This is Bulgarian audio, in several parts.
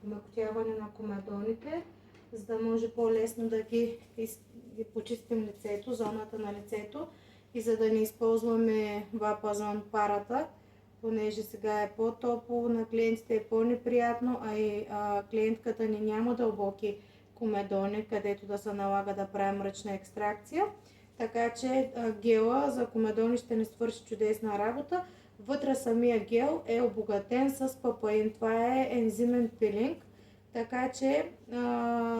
омекотяване на комедоните, за да може по-лесно да ги почистим лицето, зоната на лицето, и за да не използваме вапазон парата, понеже сега е по-топло, на клиентите е по-неприятно, а и клиентката ни няма дълбоки комедони, където да се налага да правим ръчна екстракция. Така че гела за комедони ще ни свърши чудесна работа. Вътре самия гел е обогатен с папаин. Това е ензимен пилинг, така че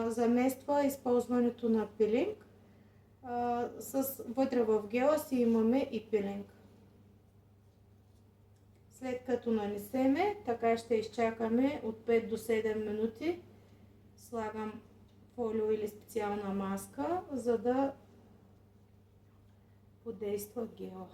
замества използването на пилинг. Вътре в гела си имаме и пилинг. След като нанесеме, така ще изчакаме от 5 до 7 минути. Слагам фолио или специална маска, за да подейства гела.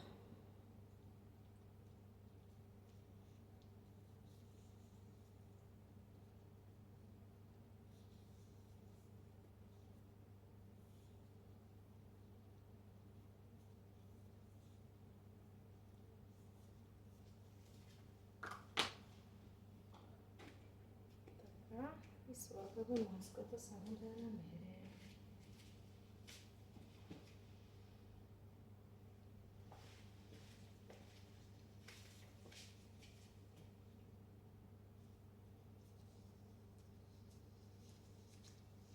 И слагаме маската само да я намерим.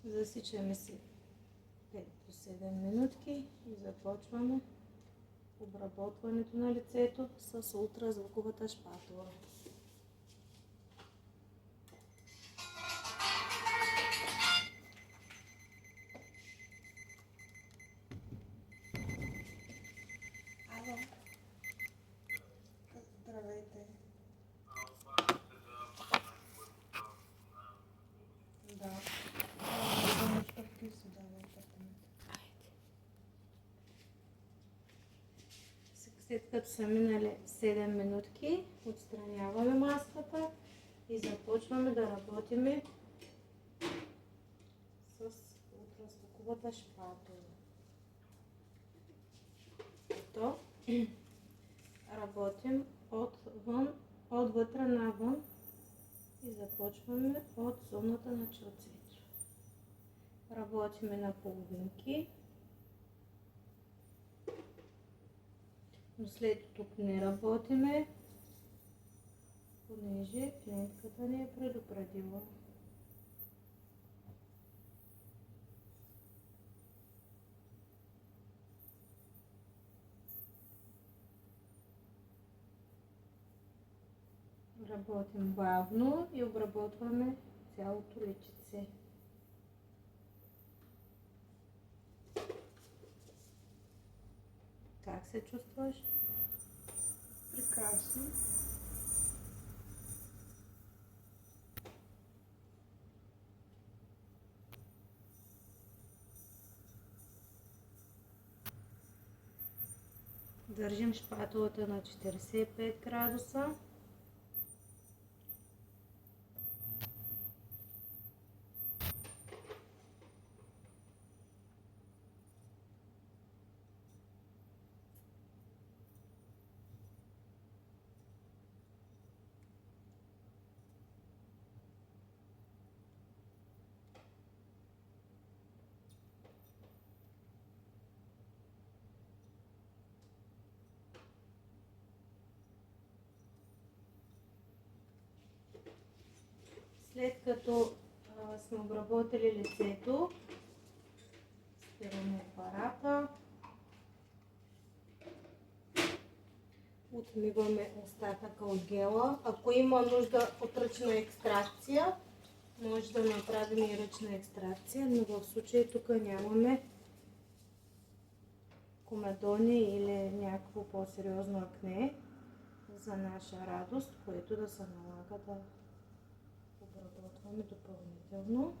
Засичаме си 5 до 7 минутки и започваме обработването на лицето с ултразвуковата шпатула. Здравейте. Да. След като са минали 7 минутки, отстраняваме маската и започваме да работим с ултразвуковата шпатула. То работим отвътре навън и започваме от зоната на челцето. Работиме на половинки, но след тук не работиме, понеже клиентката ни е предупредила. Работим бавно и обработваме цялото личице. Как се чувстваш? Прекрасно. Държим шпатулата на 45 градуса. След като сме обработили лицето, спираме апарата, отмиваме остатъка от гела. Ако има нужда от ръчна екстракция, може да направим и ръчна екстракция, но в случая тук нямаме комедони или някакво по-сериозно акне за наша радост, което да се налага да обработваме допълнително.